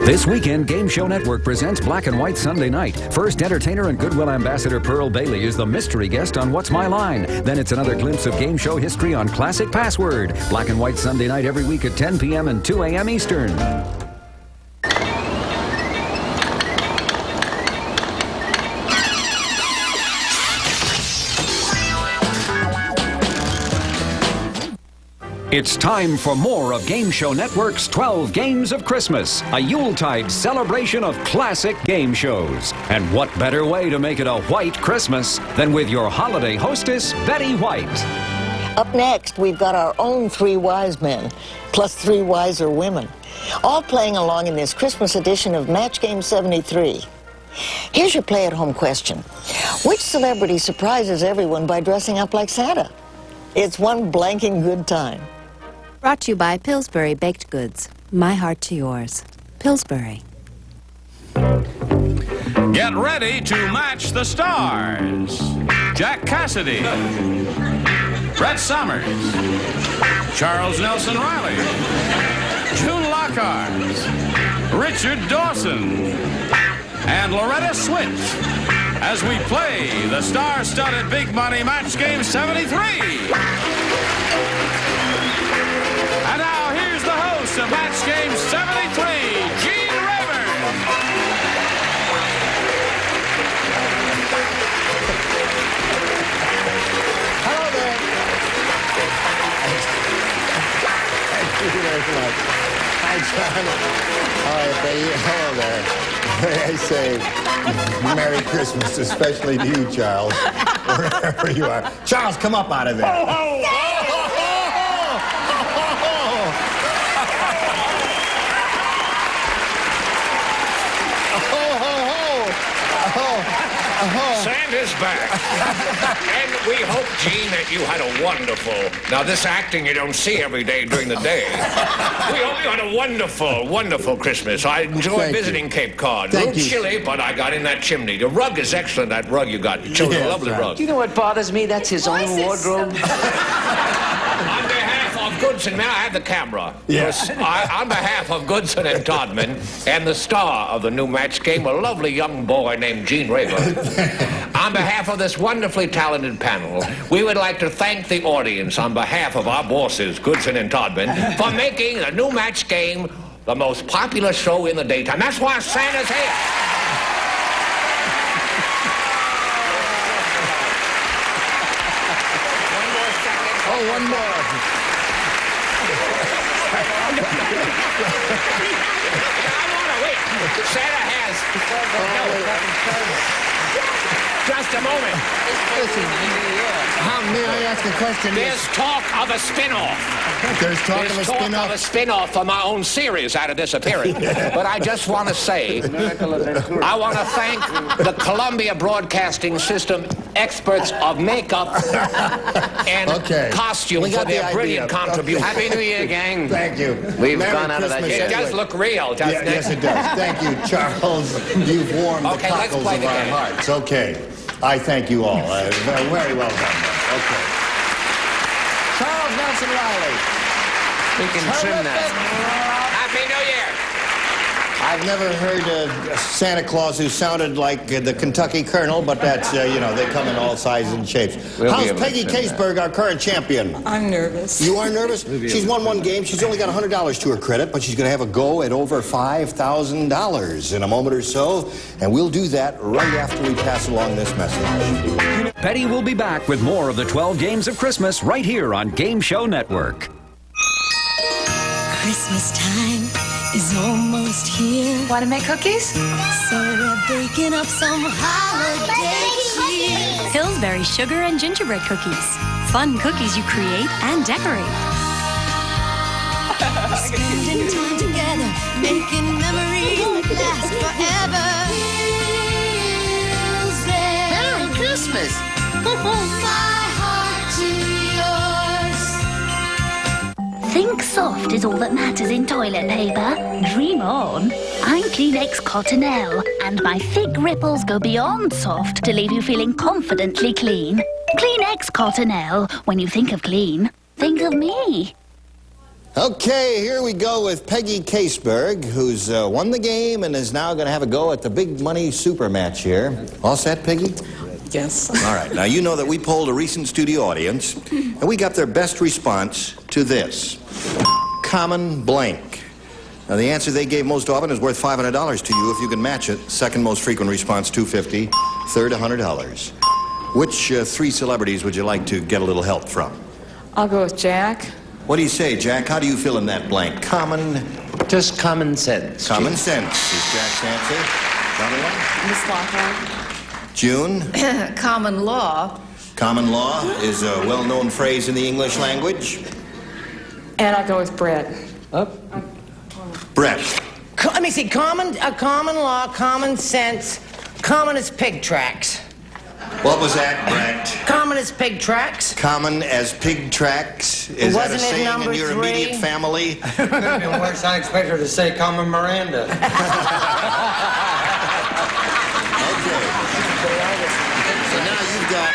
This weekend, Game Show Network presents Black and White Sunday Night. First, entertainer and Goodwill ambassador Pearl Bailey is the mystery guest on What's My Line. Then it's another glimpse of game show history on Classic Password. Black and White Sunday Night every week at 10 p.m. and 2 a.m. Eastern. It's time for more of Game Show Network's 12 Games of Christmas, a Yuletide celebration of classic game shows. And what better way to make it a white Christmas than with your holiday hostess, Betty White. Up next, we've got our own 3 wise men, plus 3 wiser women, all playing along in this Christmas edition of Match Game 73. Here's your play-at-home question. Which celebrity surprises everyone by dressing up like Santa? It's one blanking good time. Brought to you by Pillsbury Baked Goods. My heart to yours. Pillsbury. Get ready to match the stars. Jack Cassidy, Brett Somers, Charles Nelson Riley, June Lockhart, Richard Dawson, and Loretta Swit as we play the star-studded Big Money Match Game 73. And now, here's the host of Match Game 73, Gene Rayburn. Hello there. Thank you very much. Hi, John. All right, baby. Hello there. I say Merry Christmas, especially to you, Charles, wherever you are. Charles, come up out of there. Oh, oh, oh. Santa's back. And we hope, Gene, that you had a wonderful... Now, this acting you don't see every day during the day. We hope you had a wonderful, wonderful Christmas. I enjoyed visiting Cape Cod. A little chilly, but I got in that chimney. The rug is excellent, that rug you got. You chose a lovely rug. You know what bothers me? That's his own wardrobe. On behalf of Goodson, may I have the camera? Yes. On behalf of Goodson and Todman and the star of the new match game, a lovely young boy named Gene Rayburn. On behalf of this wonderfully talented panel, we would like to thank the audience on behalf of our bosses, Goodson and Todman, for making the new match game the most popular show in the daytime. That's why Santa's here. One more. Santa has... Just a moment. Listen, may I ask a question? There's talk of a spin-off. There's talk of a There's talk spin-off? of a spin-off for my own series out of this appearance. But I just want to say, I want to thank the Columbia Broadcasting System experts of makeup and costume for their brilliant contribution. Happy New Year, gang. Thank you. We've Merry gone out of that Christmas, It does look real, doesn't it? Yes, it does. Thank you, Charles. You've warmed the cockles of our hearts. Okay. I thank you all. Very well done. Okay. Charles Nelson Riley. We can trim that. Happy New Year. I've never heard a Santa Claus who sounded like the Kentucky Colonel, but that's, you know, they come in all sizes and shapes. How's Peggy Caseberg, our current champion? I'm nervous. You are nervous? She's won one game. She's only got $100 to her credit, but she's going to have a go at over $5,000 in a moment or so, and we'll do that right after we pass along this message. Betty will be back with more of the 12 Games of Christmas right here on Game Show Network. Christmas time is almost here. Want to make cookies? So we're baking up some holiday cheer. Pillsbury sugar and gingerbread cookies. Fun cookies you create and decorate. Spending time together, making memories that last forever. Merry Christmas. My heart to yours. Think soft is all that matters in toilet paper. Dream on. I'm Kleenex Cottonelle, and my thick ripples go beyond soft to leave you feeling confidently clean. Kleenex Cottonelle. When you think of clean, think of me. Okay, here we go with Peggy Caseberg, who's won the game and is now going to have a go at the big money super match here. All set, Peggy? Yes. All right. Now, you know that we polled a recent studio audience, and we got their best response to this. Common blank. Now, the answer they gave most often is worth $500 to you if you can match it. Second most frequent response, $250. Third, $100. Which three celebrities would you like to get a little help from? I'll go with Jack. What do you say, Jack? How do you fill in that blank? Common... Just common sense. Common sense is Jack's answer. Another one? Miss Lockhart. June? Common law. Common law is a well-known phrase in the English language. And I'll go with Brett. Brett. Let me see. Common law, common sense, common as pig tracks. What was that, Brett? Common as pig tracks. Common as pig tracks? Is that a saying in your immediate family? Could have been worse. I expect her to say common Miranda. Okay. So now you've got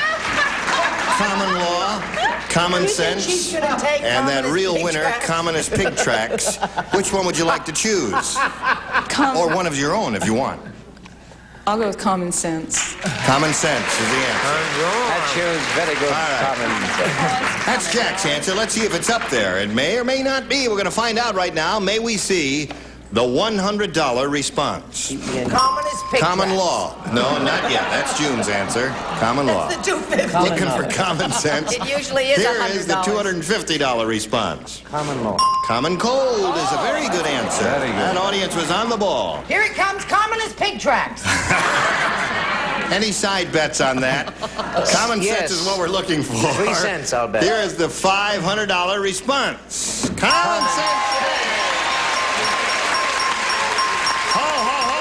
common law, common sense, and that real winner, common as pig tracks. Which one would you like to choose? Or one of your own if you want. I'll go with common sense. Common sense is the answer. That shows very good common sense. That's Jack's answer. Let's see if it's up there. It may or may not be. We're going to find out right now. May we see the $100 response? Common as pig Common tracks. law. No, not yet. That's June's answer. Common law. That's the $250. Looking for common sense. It usually is Here $100. is the $250 response. Common law. Common cold is a very good answer. Very good. That audience was on the ball. Here it comes, common as pig tracks. Any side bets on that? Common sense is what we're looking for. 3 cents, I'll bet. Here is the $500 response. Common sense. Ho, ho, ho.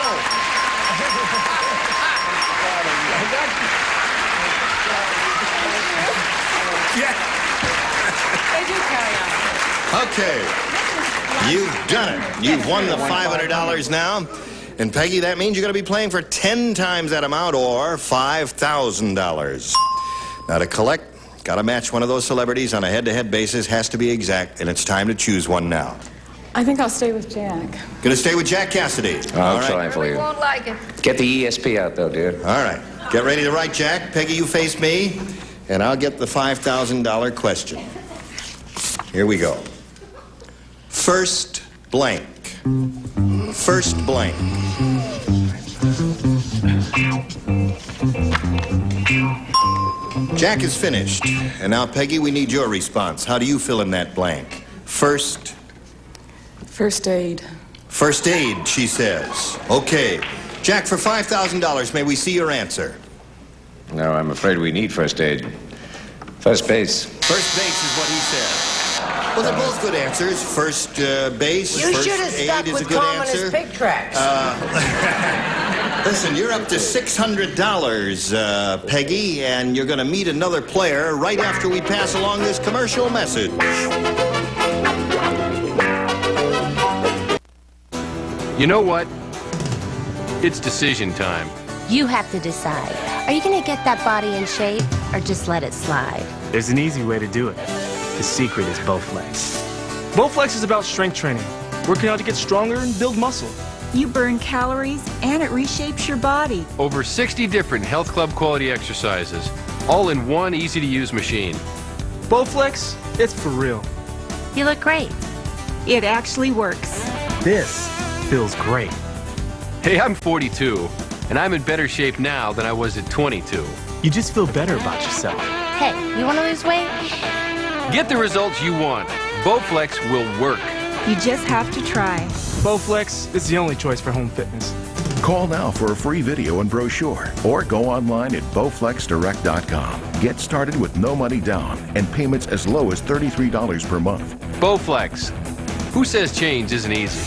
Okay. You've done it. You've won the $500 now. And Peggy, that means you're going to be playing for 10 times that amount or $5,000. Now to collect, got to match one of those celebrities on a head-to-head basis, has to be exact, and it's time to choose one now. I think I'll stay with Jack. Going to stay with Jack Cassidy. I'll try for you. Won't like it. Get the ESP out, though, dear. All right. Get ready to write, Jack. Peggy, you face me, and I'll get the $5,000 question. Here we go. First blank. First blank. Jack is finished. And now, Peggy, we need your response. How do you fill in that blank? First aid. First aid, she says. Okay. Jack, for $5,000, may we see your answer? No, I'm afraid we need first aid. First base. First base is what he said. Well, they're both good answers. First base, You first should have aid stuck is a with good common answer. as pig tracks. Listen, you're up to $600, Peggy, and you're going to meet another player right after we pass along this commercial message. You know what? It's decision time. You have to decide. Are you going to get that body in shape or just let it slide? There's an easy way to do it. The secret is Bowflex. Bowflex is about strength training, working out to get stronger and build muscle. You burn calories and it reshapes your body. Over 60 different Health Club quality exercises, all in one easy-to-use machine. Bowflex, it's for real. You look great. It actually works. This feels great. Hey, I'm 42, and I'm in better shape now than I was at 22. You just feel better about yourself. Hey, you want to lose weight? Get the results you want. Bowflex will work. You just have to try. Bowflex is the only choice for home fitness. Call now for a free video and brochure, or go online at BowflexDirect.com. Get started with no money down and payments as low as $33 per month. Bowflex. Who says change isn't easy?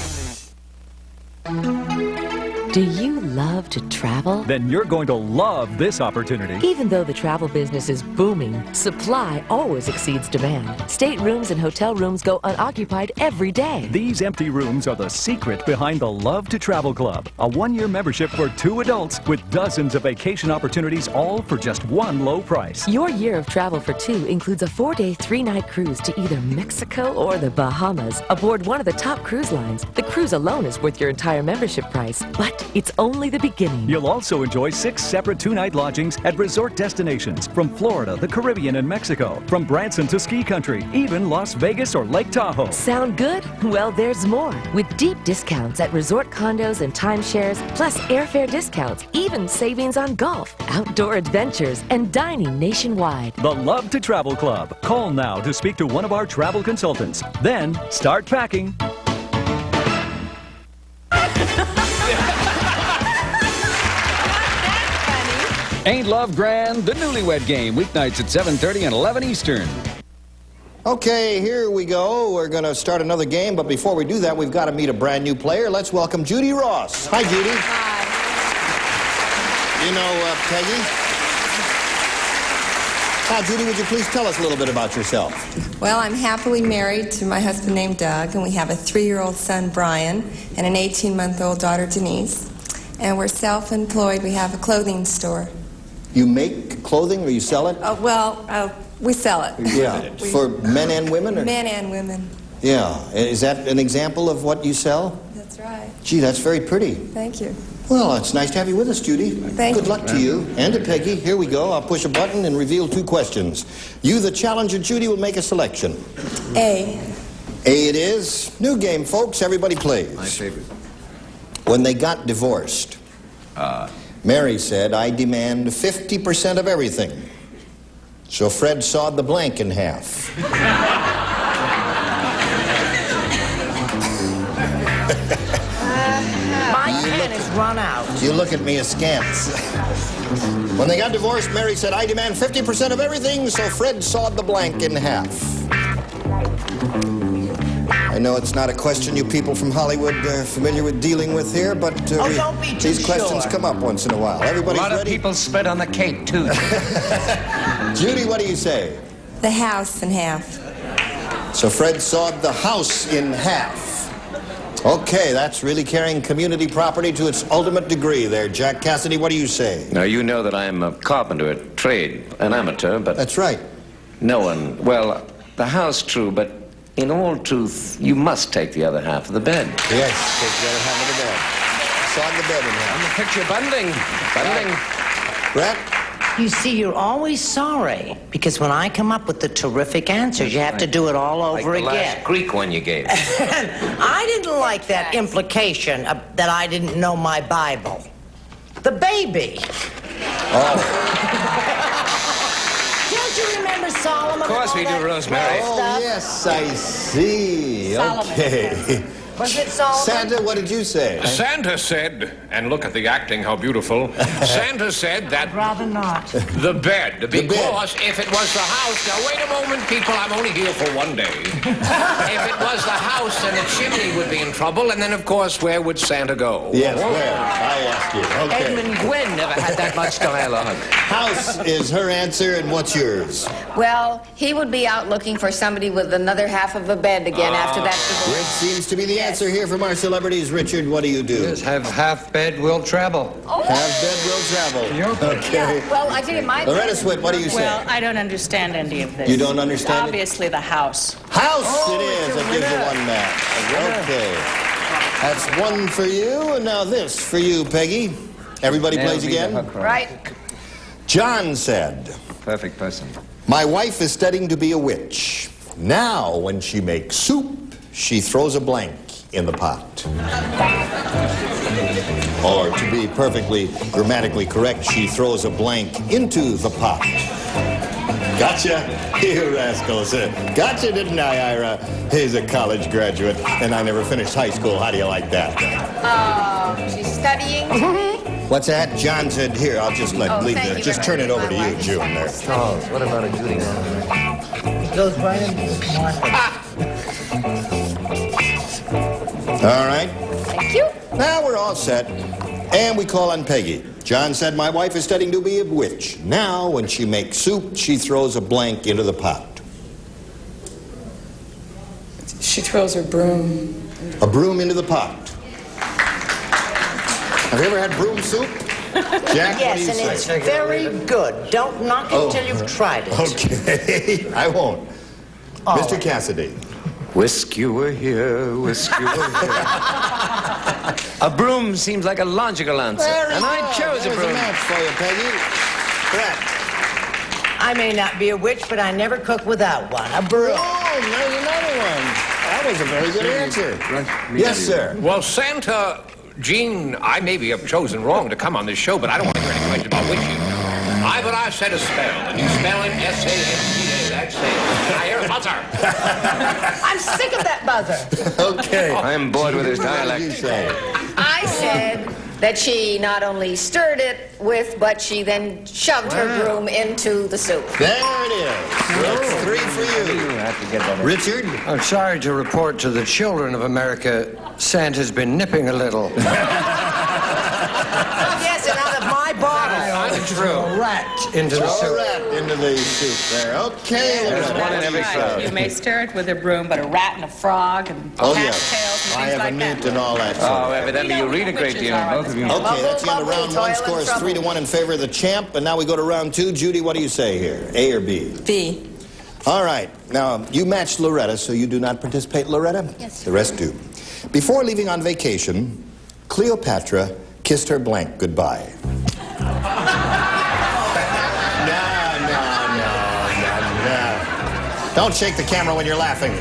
Do you love to travel? Then you're going to love this opportunity. Even though the travel business is booming, supply always exceeds demand. Staterooms and hotel rooms go unoccupied every day. These empty rooms are the secret behind the Love to Travel Club, a one-year membership for 2 adults with dozens of vacation opportunities, all for just one low price. Your year of travel for 2 includes a 4-day, 3-night cruise to either Mexico or the Bahamas aboard one of the top cruise lines. The cruise alone is worth your entire membership price, but it's only the beginning. You'll also enjoy 6 separate 2-night lodgings at resort destinations from Florida, the Caribbean, and Mexico, from Branson to ski country, even Las Vegas or Lake Tahoe. Sound good? Well, there's more. With deep discounts at resort condos and timeshares, plus airfare discounts, even savings on golf, outdoor adventures, and dining nationwide. The Love to Travel Club. Call now to speak to one of our travel consultants. Then start packing. Ain't Love Grand? The Newlywed Game, weeknights at 7:30 and 11 Eastern. Okay, here we go. We're going to start another game, but before we do that, we've got to meet a brand new player. Let's welcome Judy Ross. Hi, Judy. Hi. You know Peggy? Now, Judy, would you please tell us a little bit about yourself? Well, I'm happily married to my husband named Doug, and we have a 3-year-old son, Brian, and an 18-month-old daughter, Denise. And we're self-employed. We have a clothing store. You make clothing or you sell it? We sell it. Yeah. For men and women? Or? Men and women. Yeah. Is that an example of what you sell? That's right. Gee, that's very pretty. Thank you. Well, it's nice to have you with us, Judy. Thank you. Good luck to you. And to Peggy. Here we go. I'll push a button and reveal 2 questions. You, the challenger, Judy, will make a selection. A. A it is. New game, folks. Everybody plays. My favorite. When they got divorced, Mary said, I demand 50% of everything. So Fred sawed the blank in half. My pen is run out. You look at me askance. When they got divorced, Mary said, I demand 50% of everything, so Fred sawed the blank in half. I know it's not a question you people from Hollywood are familiar with dealing with here, but don't be too these questions sure. come up once in a while. Everybody's A lot of ready? people spit on the cake, too. Judy, what do you say? The house in half. So Fred sawed the house in half. Okay, that's really carrying community property to its ultimate degree there. Jack Cassidy, what do you say? Now, you know that I'm a carpenter at trade, an amateur, but... That's right. No one... Well, the house, true, but in all truth, you must take the other half of the bed. Yes, take the other half of the bed. Sawed the bed in half. I'm a picture bundling. Brett? You see, you're always sorry, because when I come up with the terrific answers, you have to do it all over Like the again. last Greek one you gave. I didn't like that implication that I didn't know my Bible. The baby. Oh. Don't you remember Solomon? Of course we do, Rosemary. Oh, yes, I see. Solomon. Okay. Was it Solomon? Santa, what did you say? Santa said, and look at the acting, how beautiful. Santa said that... I'd rather not. The bed, because if it was the house... Now, wait a moment, people, I'm only here for one day. If it was the house, then the chimney would be in trouble, and then, of course, where would Santa go? Yes, where? I asked you. Okay. Edmund Gwenn never had that much dialogue. House is her answer, and what's yours? Well, he would be out looking for somebody with another half of a bed again after that divorce. Which seems to be the answer here from our celebrities. Richard, what do you do? Yes, have half bed will travel. Half bed will travel. Okay. Yeah, well, I tell you, my... Loretta Swit, what do you say? Well, I don't understand any of this. You don't understand it? Obviously, the house. House it is. That gives you 1 match. Okay. That's 1 for you, and now this for you, Peggy. Everybody plays again? Right. John said, Perfect person. my wife is studying to be a witch. Now, when she makes soup, she throws a blank in the pot. Or, to be perfectly grammatically correct, she throws a blank into the pot. Gotcha, you rascals. Gotcha, didn't I, Ira? He's a college graduate, and I never finished high school. How do you like that? She's studying. What's that? John said, here, I'll just leave there. Just turn it over to you, June, there. Charles, what about a Judy now? Goes right in. All right. Thank you. Now we're all set. And we call on Peggy. John said, my wife is studying to be a witch. Now, when she makes soup, she throws a blank into the pot. She throws her broom. A broom into the pot. Have you ever had broom soup? Jack, Yes, what do you and say? it's very good. Don't knock it till you've tried it. Okay, I won't. All Mr. right. Cassidy. Whisk you were here, whisk you were here. A broom seems like a logical answer, and I chose a There's broom. a match for you, Peggy. Brett. I may not be a witch, but I never cook without one. A broom. Oh, there's another one. That was a very good answer. Yes, sir. Well, Santa, Gene, I maybe have chosen wrong to come on this show, but I don't want to hear any questions about witching. But I said a spell, and you spell it S-A-N-T-A. That's it. I hear a buzzer. I'm sick of that buzzer. Okay. I'm bored with his What did you dialect. say? I said that she not only stirred it with, but she then shoved her broom into the soup. There it is. That's 3 for you. have to get that. Richard? I'm sorry to report to the children of America, Santa's been nipping a little. Yes, and out of my bottle. Throw a rat into the Throw a soup. rat into the soup there. Okay. There's Loretta, one in what do every you crowd. say? You may stir it with a broom, but a rat and a frog and Oh, cat's yes. tails and I things have a like newt that. and all that. Oh, evidently you read a great deal, both of you. Okay, that's the end of Bubble, round one. toil Score is and 3-1 in favor of the champ. And now we go to round 2. Judy, what do you say here? A or B? B. All right. Now, you matched Loretta, so you do not participate, Loretta? Yes. The rest do. Before leaving on vacation, Cleopatra kissed her blank goodbye. No. Don't shake the camera when you're laughing.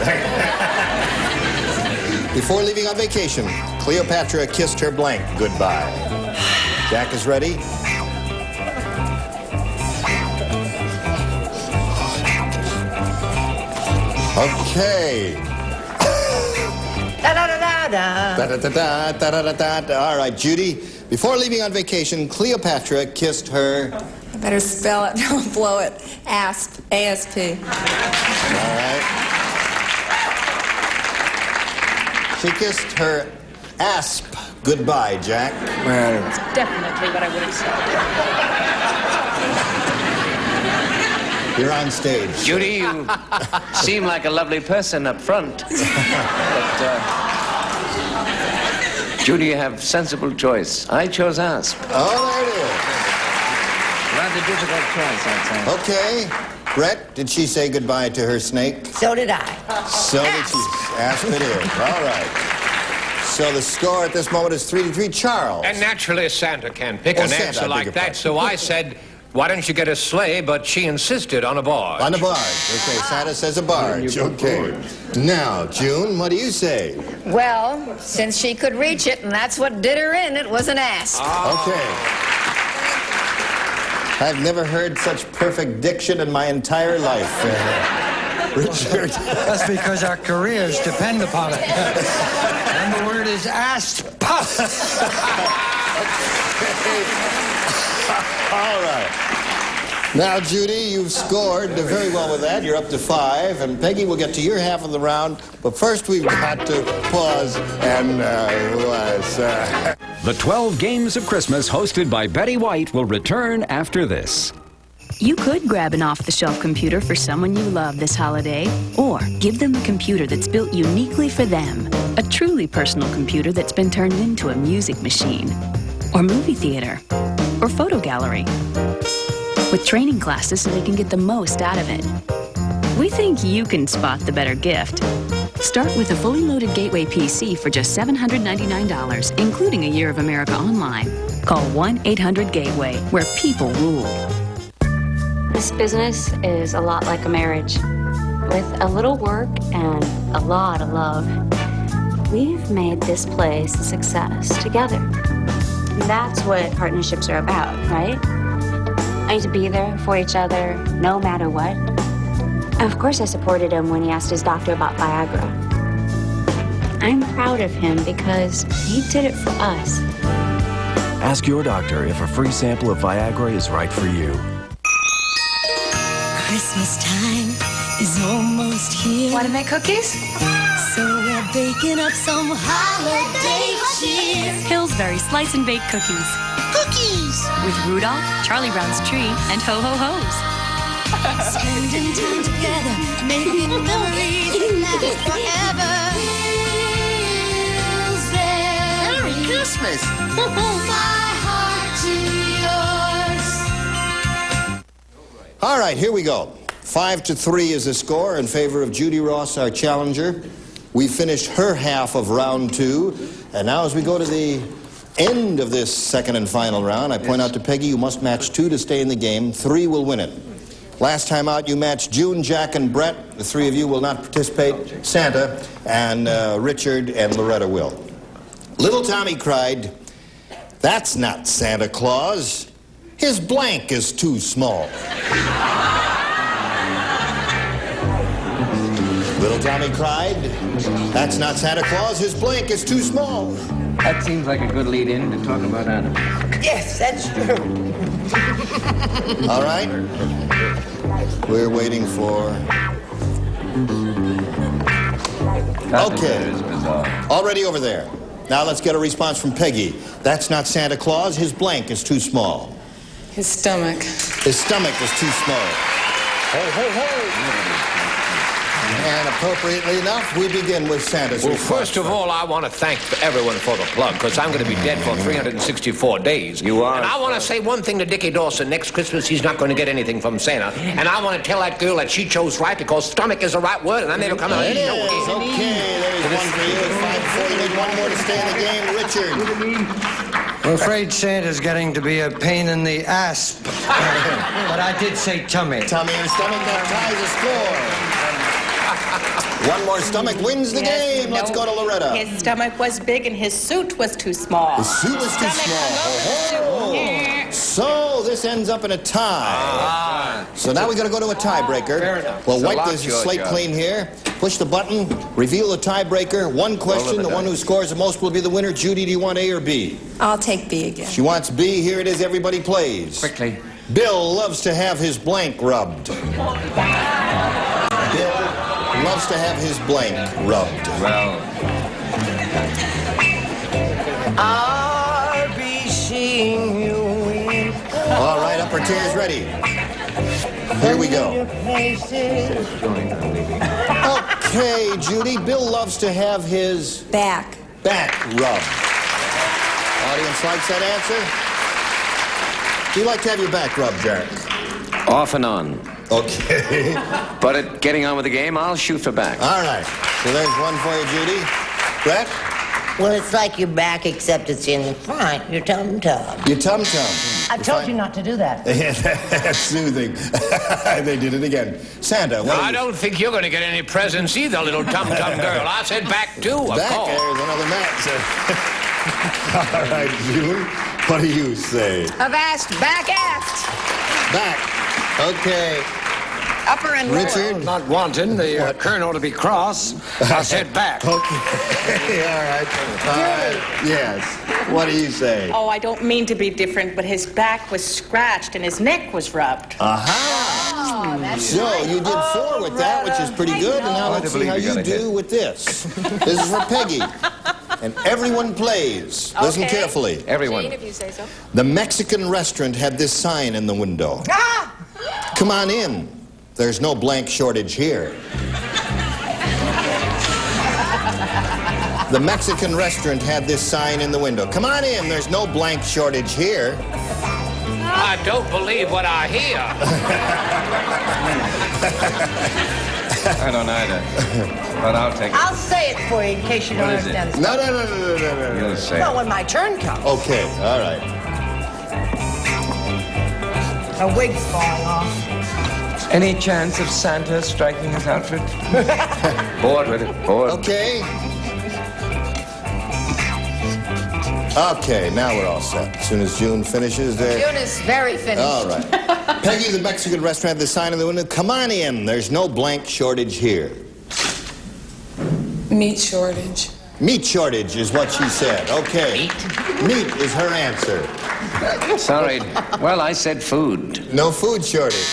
Before leaving on vacation, Cleopatra kissed her blank goodbye. Jack is ready. Okay. Da-da-da-da-da. Da-da-da-da, da-da-da-da. All right, Judy. Before leaving on vacation, Cleopatra kissed her. I better spell it. Don't blow it. Asp. A-S-P. All right. She kissed her asp goodbye, Jack. It's definitely what I would have said. You're on stage. Judy, you seem like a lovely person up front. But, Judy, you have sensible choice. I chose asp. Oh, there it Rather difficult choice, I'd say. is. Okay. Brett, did she say goodbye to her snake? So did I. So did she. Asp it is. All right. So the score at this moment is 3-3. Charles. And naturally, Santa can't pick Oh, an Santa, I answer beg like your that, pardon. so I said, why don't you get a sleigh? But she insisted on a barge. On the barge. Okay, Santa says a barge. Okay. Now, June, what do you say? Well, since she could reach it, and that's what did her in, it was an asp. Okay. I've never heard such perfect diction in my entire life. Richard. That's because our careers depend upon it. And the word is asp. All right. Now, Judy, you've scored very well with that. You're up to 5, and Peggy will get to your half of the round. But first, we've got to pause and The 12 Games of Christmas, hosted by Betty White, will return after this. You could grab an off-the-shelf computer for someone you love this holiday, or give them a computer that's built uniquely for them. A truly personal computer that's been turned into a music machine, or movie theater, or photo gallery. With training classes so they can get the most out of it. We think you can spot the better gift. Start with a fully loaded Gateway PC for just $799, including a year of America Online. Call 1-800-GATEWAY, where people rule. This business is a lot like a marriage. With a little work and a lot of love, we've made this place a success together. And that's what partnerships are about, right? I need to be there for each other, no matter what. Of course, I supported him when he asked his doctor about Viagra. I'm proud of him because he did it for us. Ask your doctor if a free sample of Viagra is right for you. Christmas time is almost here. Want to make cookies? So we're baking up some holiday cheer. Hills Salisbury slice and bake cookies. Cookies! With Rudolph, Charlie Brown's tree, and ho-ho-hos. Spending time together, making memories that last forever. Merry Christmas! My heart to yours. All right, here we go. 5-3 is the score in favor of Judy Ross, our challenger. We finished her half of round 2, and now as we go to the end of this second and final round, I point out to Peggy, you must match 2 to stay in the game. 3 will win it. Last time out, you matched June, Jack, and Brett. The 3 of you will not participate. Santa and Richard and Loretta will. Little Tommy cried, "That's not Santa Claus. His blank is too small." Little Tommy cried, "That's not Santa Claus. His blank is too small." That seems like a good lead-in to talk about animals. Yes, that's true. All right. We're waiting for... Okay. Already over there. Now let's get a response from Peggy. "That's not Santa Claus. His blank is too small." His stomach. His stomach is too small. Ho, ho, ho. And appropriately enough, we begin with Santa's Well, response. first of all, I want to thank everyone for the plug, because I'm going to be dead for 364 days. You are. And I want to say one thing to Dickie Dawson. Next Christmas, he's not going to get anything from Santa. And I want to tell that girl that she chose right, because stomach is the right word, and I made her come out. It is. Okay, there's one for you. 5-4. You need one more to stay in the game. Richard. I'm afraid Santa's getting to be a pain in the ass. But I did say tummy. Tummy and stomach, that ties the score. One more stomach wins the game. Let's go to Loretta. His stomach was big and his suit was too small. The suit was too small. Oh. So this ends up in a tie. So now we got to go to a tiebreaker. We'll wipe this slate clean here. Push the button. Reveal the tiebreaker. One question. The one who scores the most will be the winner. Judy, do you want A or B? I'll take B again. She wants B. Here it is. Everybody plays. Quickly. Bill loves to have his blank rubbed. Bill loves to have his blank rubbed. Well, I'll be seeing you in... All right, upper tiers ready. Here we go. Okay, Judy. Bill loves to have his Back. back rubbed. Audience likes that answer? Do you like to have your back rubbed, Jack? off and on. Okay. But at getting on with the game, I'll shoot for back. All right. So there's one for you, Judy. Brett? Well, it's like your back, except it's in the front, your tum-tum. Your tum-tum. I told you not to do that. That's soothing. They did it again. Santa, I don't think you're going to get any presents either, little tum-tum girl. I said back, too, of back, course. there's another match. All right, June, what do you say? Avast, back aft. Back. Okay. Upper and lower. Richard? Not wanting. The colonel to be cross. I said back. Okay. All right. Yes. What do you say? Oh, I don't mean to be different, but his back was scratched and his neck was rubbed. Aha! So you did 4 with that, which is pretty good. And now let's see how you do with this. This is for Peggy. And everyone plays. Listen carefully. Everyone. Jane, if you say so. The Mexican restaurant had this sign in the window. Come on in. There's no blank shortage here. The Mexican restaurant had this sign in the window. Come on in. There's no blank shortage here. I don't believe what I hear. I don't either. But I'll take it. I'll say it for you in case you don't What is it? understand. No. You'll say Well, it. when my turn comes. Okay, all right. A wig's falling off. Any chance of Santa striking his outfit? Bored with it. Bored. Okay. Okay, now we're all set. As soon as June finishes there. June is very finished. All right. Peggy, the Mexican restaurant had the sign in the window. Come on in. There's no blank shortage here. Meat shortage. Meat shortage is what she said. Okay. Meat is her answer. Sorry. Well, I said food. No food shortage.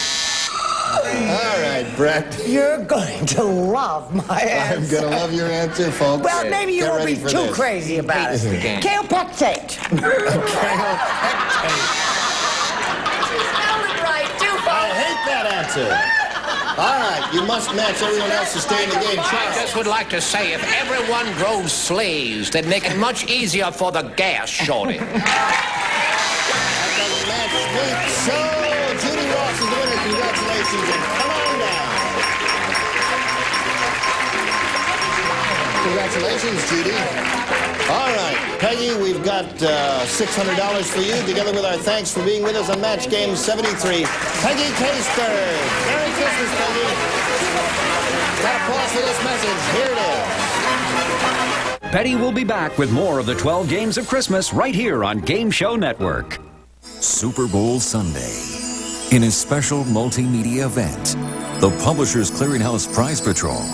All right. right, Brett. You're going to love my answer. I'm going to love your answer, folks. Well, maybe you Get won't ready be for too this. crazy about it. Kale pectate. I hate that answer. All right, you must match everyone else to stay in the game. I just would like to say, if everyone drove sleighs, they'd make it much easier for the gas shortage. So, Judy Ross is the winner. Congratulations, and come on down. Congratulations, Judy. All right, Peggy, we've got $600 for you, together with our thanks for being with us on Match Game 73. Peggy Caseberg. Merry Christmas, Peggy. Got applause for this message. Here it is. Betty will be back with more of the 12 Games of Christmas right here on Game Show Network. Super Bowl Sunday. In a special multimedia event, the Publishers Clearinghouse Prize Patrol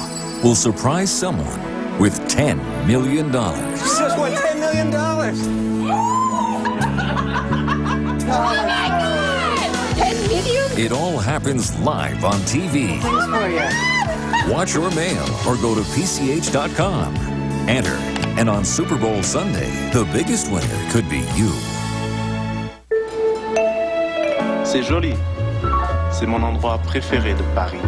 will surprise someone with $10 million. Just won $10 million. Oh my God! 10 million? It all happens live on TV. Thanks for you. Watch your mail or go to PCH.com. Enter, and on Super Bowl Sunday, the biggest winner could be you. C'est joli. C'est mon endroit préféré de Paris.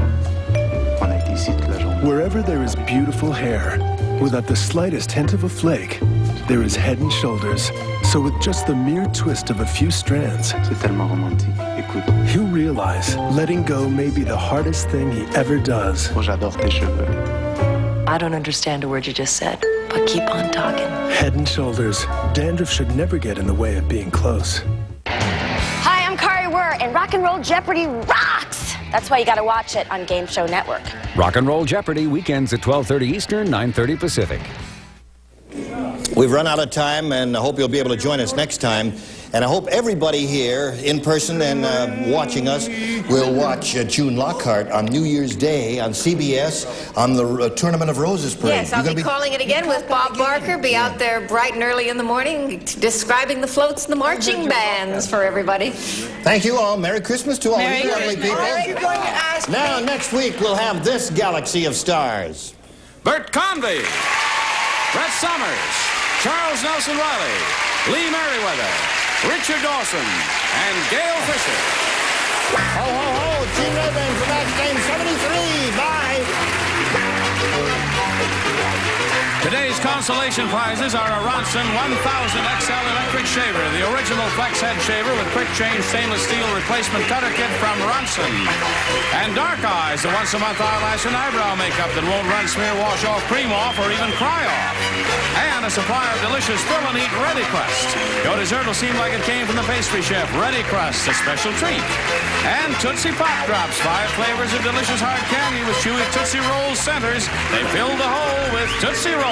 On a été ici toute la journée. Wherever there is beautiful hair, without the slightest hint of a flake, there is Head & Shoulders. So with just the mere twist of a few strands, c'est tellement romantique. Écoute, he'll realize letting go may be the hardest thing he ever does. moi j'adore tes cheveux. I don't understand a word you just said, but keep on talking. Head & Shoulders. Dandruff should never get in the way of being close. Hi, I'm Kari Wurr, and Rock and Roll Jeopardy rocks! That's why you gotta watch it on Game Show Network. Rock and Roll Jeopardy, weekends at 12:30 Eastern, 9:30 Pacific. We've run out of time, and I hope you'll be able to join us next time. And I hope everybody here, in person and watching us, will watch June Lockhart on New Year's Day on CBS on the Tournament of Roses parade. Yes, I'll be calling it again with Bob Barker. Be out there bright and early in the morning describing the floats and the marching bands for everybody. Thank you all. Merry Christmas to all Merry you lovely Christmas. people. Are you going to ask Now, next week, we'll have this galaxy of stars. Bert Convy, Brett Summers, Charles Nelson Riley, Lee Merriweather, Richard Dawson, and Gail Fisher. Ho, ho, ho, Gene Raven for Match Game 73. Bye. Today's consolation prizes are a Ronson 1000 XL electric shaver, the original flex head shaver with quick change stainless steel replacement cutter kit from Ronson. And Dark Eyes, the once-a-month eyelash and eyebrow makeup that won't run, smear, wash off, cream off, or even cry off. And a supply of delicious fill and eat Ready Crust. Your dessert will seem like it came from the pastry chef. Ready Crust, a special treat. And Tootsie Pop Drops, 5 flavors of delicious hard candy with chewy Tootsie Roll centers. They fill the hole with Tootsie Roll.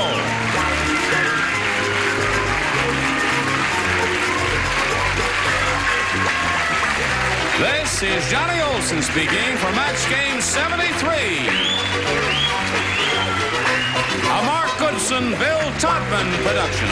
This is Johnny Olson speaking for Match Game 73. A Mark Goodson, Bill Todman production.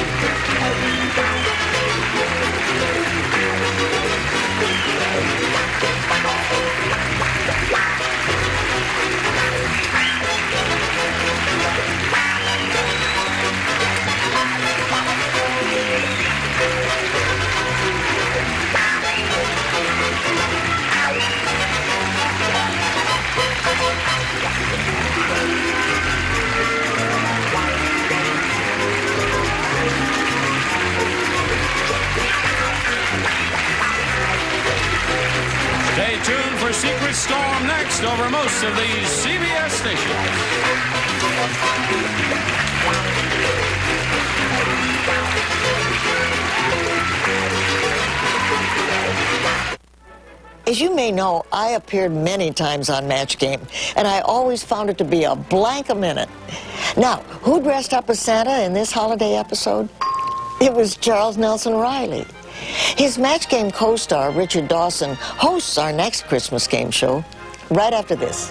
Stay tuned for Secret Storm next over most of these CBS stations. As you may know, I appeared many times on Match Game, and I always found it to be a blank a minute. Now, who dressed up as Santa in this holiday episode? It was Charles Nelson Riley. His Match Game co-star, Richard Dawson, hosts our next Christmas game show right after this.